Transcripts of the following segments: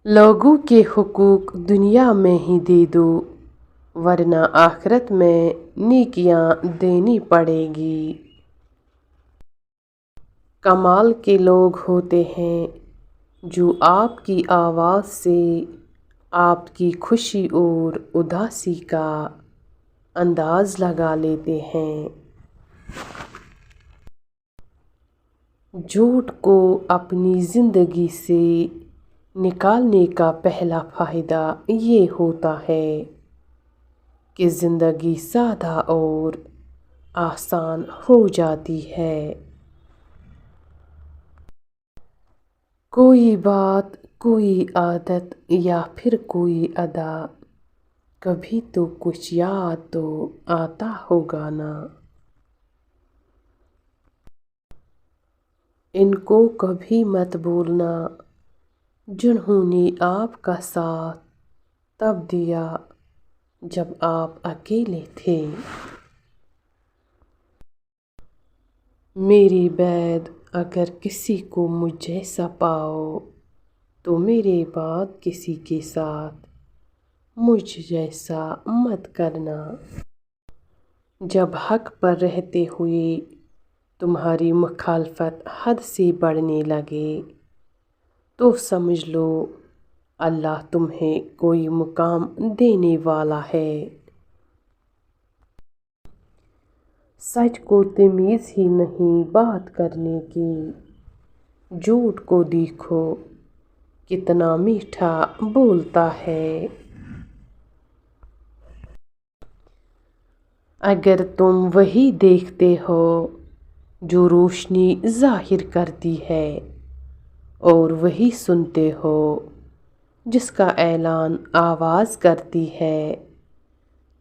लोगों के हुकूक दुनिया में ही दे दो, वरना आखिरत में नेकियां देनी पड़ेगी। कमाल के लोग होते हैं जो आपकी आवाज़ से आपकी खुशी और उदासी का अंदाज़ लगा लेते हैं। झूठ को अपनी ज़िंदगी से निकालने का पहला फ़ायदा ये होता है कि ज़िंदगी सादा और आसान हो जाती है। कोई बात, कोई आदत या फिर कोई अदा, कभी तो कुछ याद तो आता होगा ना। इनको कभी मत भूलना जिन्होंने आपका साथ तब दिया जब आप अकेले थे। मेरी बैद अगर किसी को मुझ जैसा पाओ तो मेरे बाद किसी के साथ मुझ जैसा मत करना। जब हक पर रहते हुए तुम्हारी मुखालफत हद से बढ़ने लगे तो समझ लो अल्लाह तुम्हें कोई मुकाम देने वाला है। सच को तमीज़ ही नहीं बात करने की, झूठ को देखो कितना मीठा बोलता है। अगर तुम वही देखते हो जो रोशनी ज़ाहिर करती है और वही सुनते हो जिसका ऐलान आवाज़ करती है,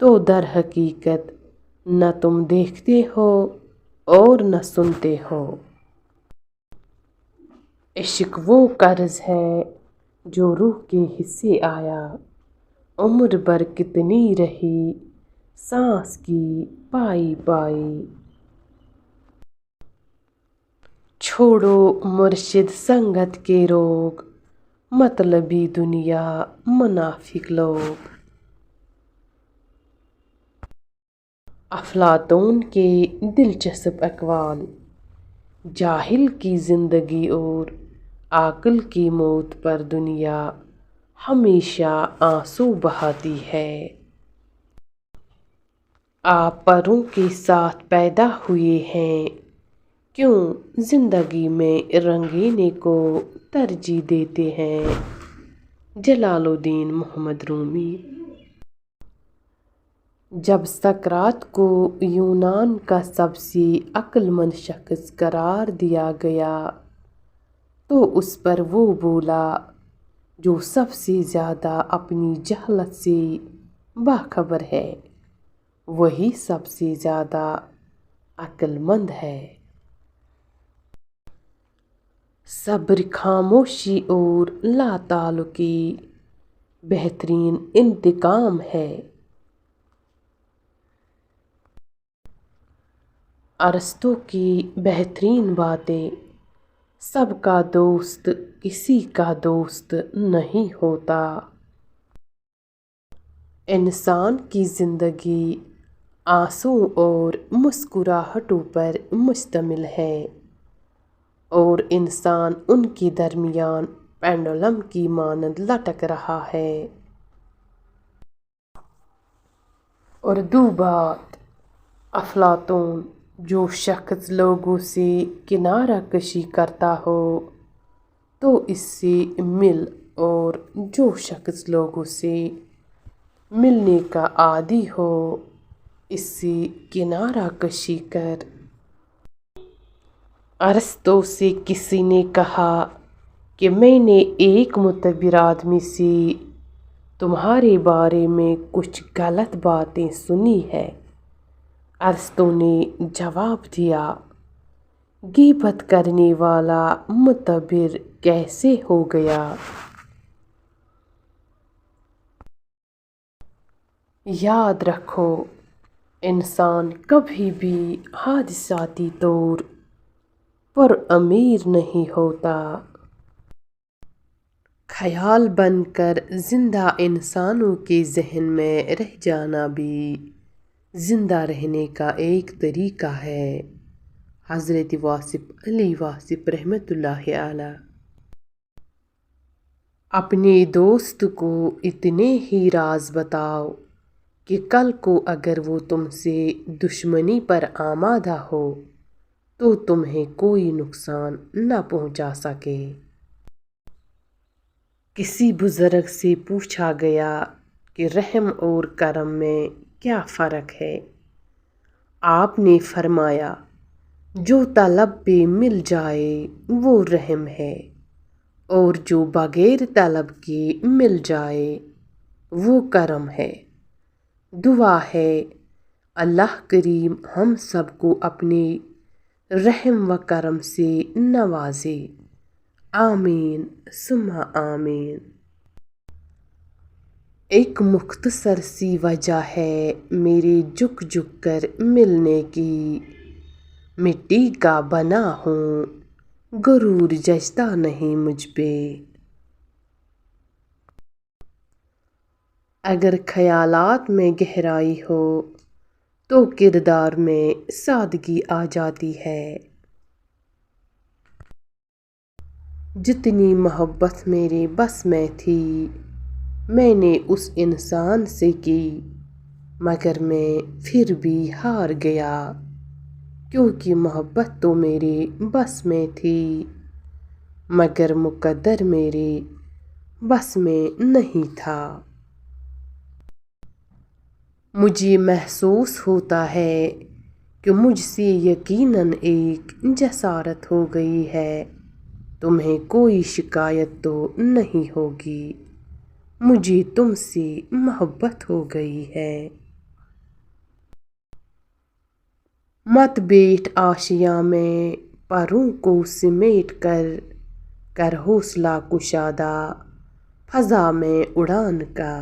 तो दर हकीकत न तुम देखते हो और न सुनते हो। इश्क वो कर्ज है जो रूह के हिस्से आया, उम्र भर कितनी रही सांस की पाई पाई। छोड़ो मुर्शिद संगत के रोग, मतलबी दुनिया मुनाफिक लोग। अफलातून के दिलचस्प अक़वाल। जाहिल की ज़िंदगी और आक़िल की मौत पर दुनिया हमेशा आंसू बहाती है। आप परों के साथ पैदा हुए हैं, क्यों ज़िंदगी में रंगीने को तरजीह देते हैं। जलालुद्दीन मोहम्मद रूमी। जब सकरात को यूनान का सबसे अक्लमंद शख्स करार दिया गया तो उस पर वो बोला जो सबसे ज़्यादा अपनी जहलत से बाखबर है, वही सबसे ज़्यादा अक्लमंद है। सब्र, खामोशी और लाताल्लुकी बेहतरीन इंतकाम है। अरस्तू की बेहतरीन बातें। सबका दोस्त किसी का दोस्त नहीं होता। इंसान की ज़िंदगी आंसू और मुस्कुराहटों पर मुश्तमिल है और इंसान उनके दरमियान पेंडुलम की मानद लटक रहा है। उर्दू बात। अफलातून। जो शख्स लोगों से किनारा कशी करता हो तो इससे मिल, और जो शख्स लोगों से मिलने का आदी हो इससे किनारा कशी कर। अरस्तू से किसी ने कहा कि मैंने एक मुतबिर आदमी से तुम्हारे बारे में कुछ गलत बातें सुनी है। अरस्तू ने जवाब दिया, गीबत करने वाला मुतबिर कैसे हो गया। याद रखो, इंसान कभी भी हादिसाती तौर पर अमीर नहीं होता। خیال بن کر زندہ انسانوں کے ذہن میں رہ جانا بھی زندہ رہنے کا ایک طریقہ ہے۔ حضرت واصف علی واصف رحمۃ اللہ علیہ۔ اپنے دوست کو اتنے ہی راز بتاؤ کہ کل کو اگر وہ تم سے دشمنی پر آمادہ ہو تو تمہیں کوئی نقصان نہ پہنچا سکے۔ کسی بزرگ سے پوچھا گیا کہ رحم اور کرم میں کیا فرق ہے؟ آپ نے فرمایا، جو طلب پہ مل جائے وہ رحم ہے، اور جو بغیر طلب کے مل جائے وہ کرم ہے۔ دعا ہے اللہ کریم ہم سب کو اپنے رحم و کرم سے نوازے، آمین ثم آمین۔ ایک مختصر سی وجہ ہے میرے جھک جھک کر ملنے کی، مٹی کا بنا ہوں غرور جچتا نہیں مجھ پہ۔ اگر خیالات میں گہرائی ہو تو کردار میں سادگی آ جاتی ہے۔ جتنی محبت میرے بس میں تھی میں نے اس انسان سے کی، مگر میں پھر بھی ہار گیا، کیونکہ محبت تو میرے بس میں تھی مگر مقدر میرے بس میں نہیں تھا۔ مجھے محسوس ہوتا ہے کہ مجھ سے یقیناً ایک جسارت ہو گئی ہے۔ تمہیں کوئی شکایت تو نہیں ہوگی، مجھے تم سے محبت ہو گئی ہے۔ مت بیٹھ آشیاں میں پروں کو سمیٹ کر حوصلہ کشادہ فضا میں اڑان کا۔